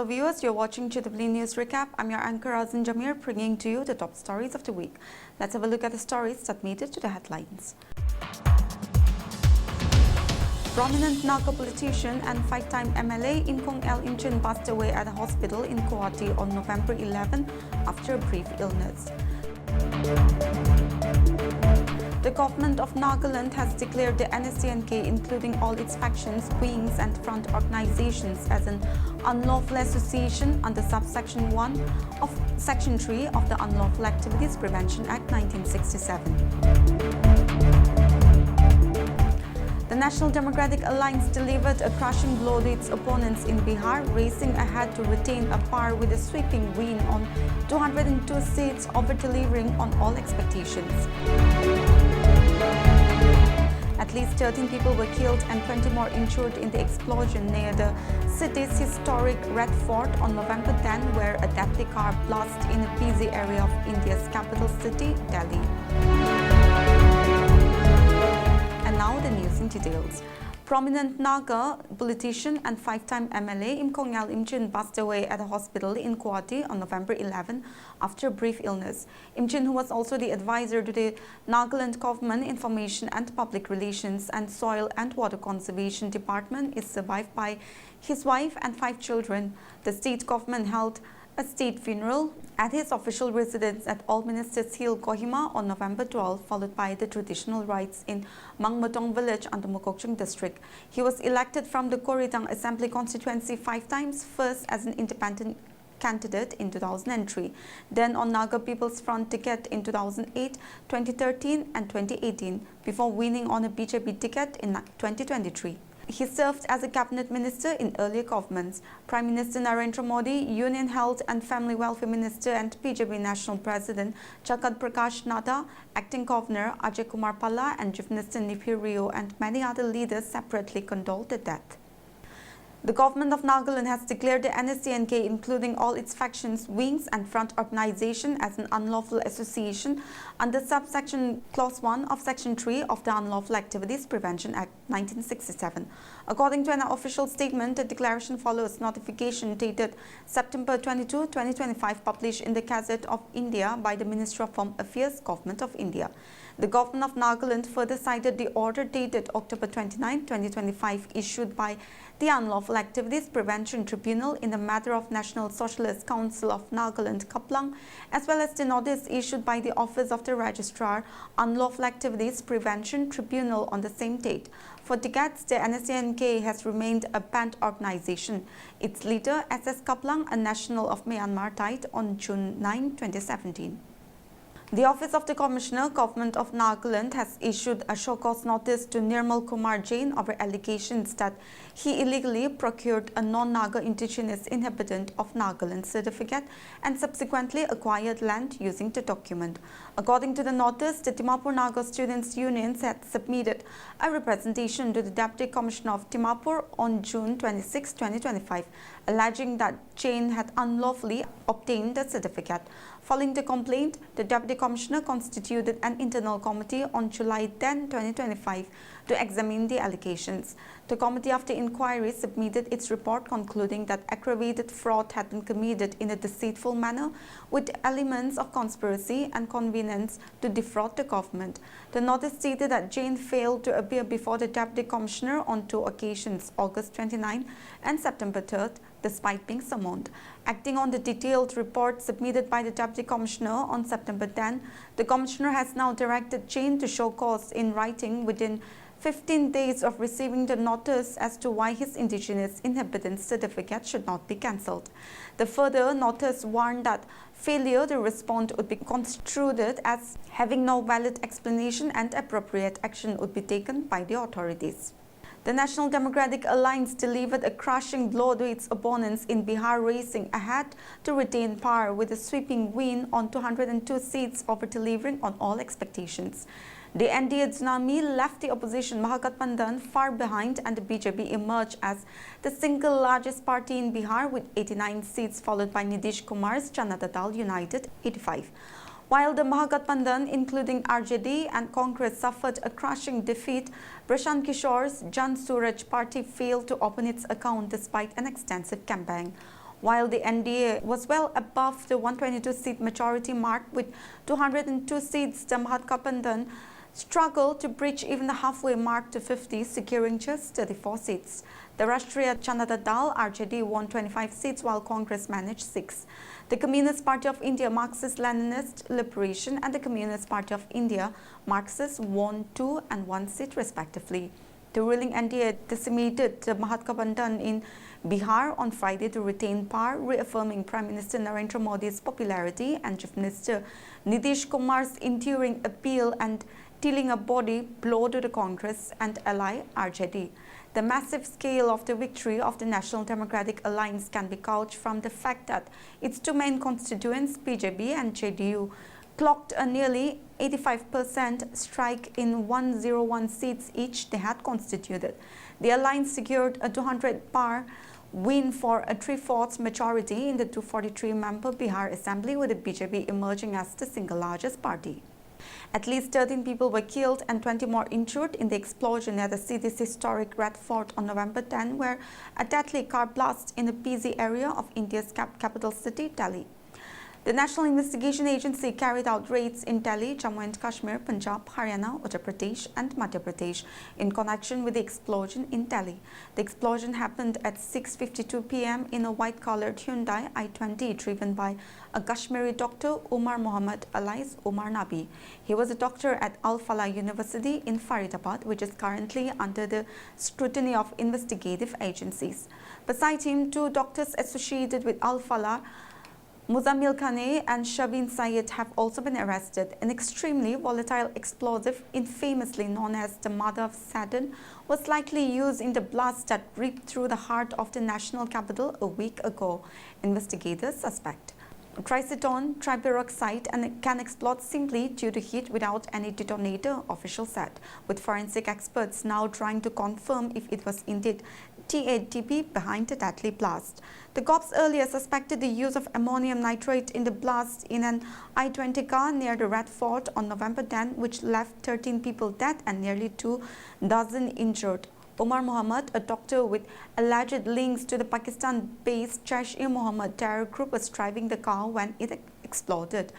fellow viewers, you're watching GW News Recap. I'm your anchor Azin Jamir, bringing to you the top stories of the week. Let's have a look at the stories that made it to the headlines. Prominent Naga politician and five-time MLA Imkong Imchen passed away at a hospital in Guwahati on November 11 after a brief illness. The government of Nagaland has declared the NSCN-K, including all its factions, wings and front organizations, as an unlawful association under subsection 1 of Section 3 of the Unlawful Activities Prevention Act 1967. The National Democratic Alliance delivered a crushing blow to its opponents in Bihar, racing ahead to retain a par with a sweeping win on 202 seats, over-delivering on all expectations. At least 13 people were killed and 20 more injured in the explosion near the city's historic Red Fort on November 10, where a deadly car blasted in a busy area of India's capital city, Delhi. And now the news in details. Prominent Naga politician and five-time MLA Imkong Imchen passed away at a hospital in Guwahati on November 11 after a brief illness. Imchen, who was also the advisor to the Nagaland Government Information and Public Relations and Soil and Water Conservation Department, is survived by his wife and 5 children. The state government held a state funeral at his official residence at All Ministers Hill, Kohima on November 12, followed by the traditional rites in Mangmatong village under Mokokchung district. He was elected from the Koritang Assembly constituency 5 times, first as an independent candidate in 2003, then on Naga People's Front ticket in 2008, 2013 and 2018, before winning on a BJP ticket in 2023. He served as a cabinet minister in earlier governments. Prime Minister Narendra Modi, Union Health and Family Welfare Minister and BJP National President Jagat Prakash Nadda, Acting Governor Ajay Kumar Palla and Chief Minister Nipir Rio and many other leaders separately condoled the death. The government of Nagaland has declared the NSCN-K, including all its factions, wings and front organization, as an unlawful association under subsection clause 1 of section 3 of the Unlawful Activities Prevention Act 1967. According to an official statement, the declaration follows notification dated September 22, 2025, published in the Gazette of India by the Ministry of Home Affairs, Government of India. The government of Nagaland further cited the order dated October 29, 2025, issued by the Unlawful Activities Prevention Tribunal in the matter of National Socialist Council of Nagaland, Kaplang, as well as the notice issued by the Office of the Registrar, Unlawful Activities Prevention Tribunal on the same date. For decades, the NSCN-K has remained a banned organization. Its leader, SS Kaplang, a national of Myanmar, died on June 9, 2017. The Office of the Commissioner, Government of Nagaland, has issued a show cause notice to Nirmal Kumar Jain over allegations that he illegally procured a non-Naga indigenous inhabitant of Nagaland certificate and subsequently acquired land using the document. According to the notice, the Dimapur Naga Students' Unions had submitted a representation to the Deputy Commissioner of Dimapur on June 26, 2025, alleging that Jain had unlawfully obtained the certificate. Following the complaint, the Deputy Commissioner constituted an internal committee on July 10, 2025 to examine the allegations. The committee, after inquiry, submitted its report concluding that aggravated fraud had been committed in a deceitful manner with elements of conspiracy and convenience to defraud the government. The notice stated that Jain failed to appear before the Deputy Commissioner on 2 occasions, August 29 and September 3rd, despite being summoned. Acting on the detailed report submitted by the Deputy Commissioner on September 10, the Commissioner has now directed Jain to show cause in writing within 15 days of receiving the notice as to why his indigenous inhabitants certificate should not be cancelled. The further notice warned that failure to respond would be construed as having no valid explanation and appropriate action would be taken by the authorities. The National Democratic Alliance delivered a crushing blow to its opponents in Bihar, racing ahead to retain power with a sweeping win on 202 seats, over-delivering on all expectations. The NDA tsunami left the opposition Mahagathbandhan far behind, and the BJP emerged as the single largest party in Bihar with 89 seats, followed by Nitish Kumar's Janata Dal United 85. While the Mahagathbandhan, including RJD and Congress, suffered a crushing defeat, Prashant Kishore's Jan Suraj party failed to open its account despite an extensive campaign. while the NDA was well above the 122-seat majority mark with 202 seats. The Mahatgabandhan struggled to breach even the halfway mark to 50, securing just 34 seats. The Rashtriya Janata Dal (RJD) won 25 seats while Congress managed 6. The Communist Party of India, Marxist-Leninist Liberation and the Communist Party of India, Marxist, won 2 and 1 seat respectively. The ruling NDA decimated the Mahatgabandhan in Bihar on Friday to retain power, reaffirming Prime Minister Narendra Modi's popularity and Chief Minister Nitish Kumar's enduring appeal and dealing a body blow to the Congress and ally RJD. The massive scale of the victory of the National Democratic Alliance can be gauged from the fact that its two main constituents, BJP and JDU, clocked a nearly 85% strike in 101 seats each they had constituted. The alliance secured a 200-par win for a 3/4 majority in the 243-member Bihar Assembly, with the BJP emerging as the single largest party. At least 13 people were killed and 20 more injured in the explosion at the city's historic Red Fort on November 10, where a deadly car blast in a busy area of India's capital city, Delhi. The National Investigation Agency carried out raids in Delhi, Jammu and Kashmir, Punjab, Haryana, Uttar Pradesh and Madhya Pradesh in connection with the explosion in Delhi. The explosion happened at 6:52 p.m. in a white-collared Hyundai i20 driven by a Kashmiri doctor, Umar Mohammed alias Umar Nabi. He was a doctor at Al Falah University in Faridabad, which is currently under the scrutiny of investigative agencies. Besides him, 2 doctors associated with Al Falah, Muzammil Khaneh and Shavin Syed, have also been arrested. An extremely volatile explosive, infamously known as the Mother of Satan, was likely used in the blast that ripped through the heart of the national capital a week ago, investigators suspect. Triacetone, triperoxide, and it can explode simply due to heat without any detonator, officials said, with forensic experts now trying to confirm if it was indeed TATP behind the deadly blast. The cops earlier suspected the use of ammonium nitrate in the blast in an I-20 car near the Red Fort on November 10, which left 13 people dead and nearly 2 dozen injured. Umar Mohammed, a doctor with alleged links to the Pakistan-based Jaish-e-Mohammed terror group, was driving the car when it exploded.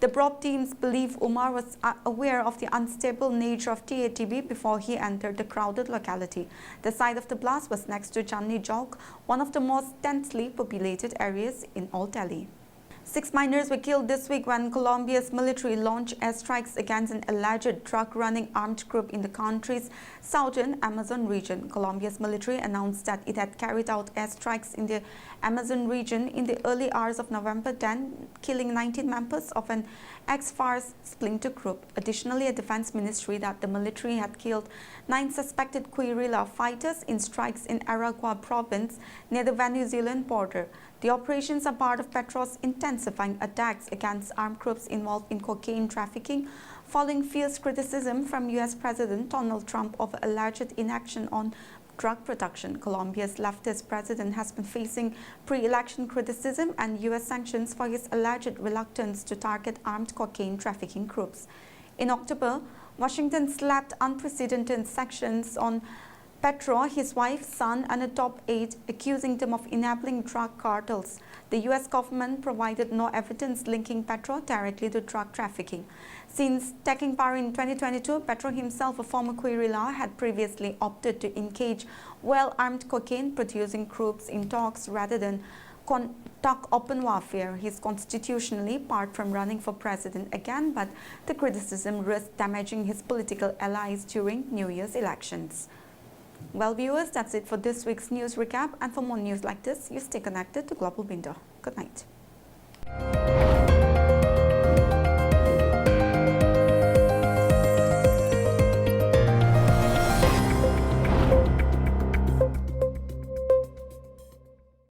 The probe teams believe Umar was aware of the unstable nature of TATP before he entered the crowded locality. The site of the blast was next to Chandni Chowk, one of the most densely populated areas in all Delhi. 6 miners were killed this week when Colombia's military launched airstrikes against an alleged drug-running armed group in the country's southern Amazon region. Colombia's military announced that it had carried out airstrikes in the Amazon region in the early hours of November 10, killing 19 members of an ex-FARC splinter group. Additionally, a defense ministry that the military had killed 9 suspected guerrilla fighters in strikes in Aragua province near the Venezuelan border. The operations are part of Petro's intensifying attacks against armed groups involved in cocaine trafficking, following fierce criticism from U.S. President Donald Trump over alleged inaction on drug production. Colombia's leftist president has been facing pre-election criticism and U.S. sanctions for his alleged reluctance to target armed cocaine trafficking groups. In October, Washington slapped unprecedented sanctions on Petro, his wife, son, and a top aide, accusing them of enabling drug cartels. The U.S. government provided no evidence linking Petro directly to drug trafficking. Since taking power in 2022, Petro himself, a former guerrilla, had previously opted to engage well-armed cocaine-producing groups in talks rather than conduct open warfare. He is constitutionally barred from running for president again, but the criticism risks damaging his political allies during New Year's elections. Well, viewers, that's it for this week's news recap, and for more news like this, you stay connected to Global Window. Good night.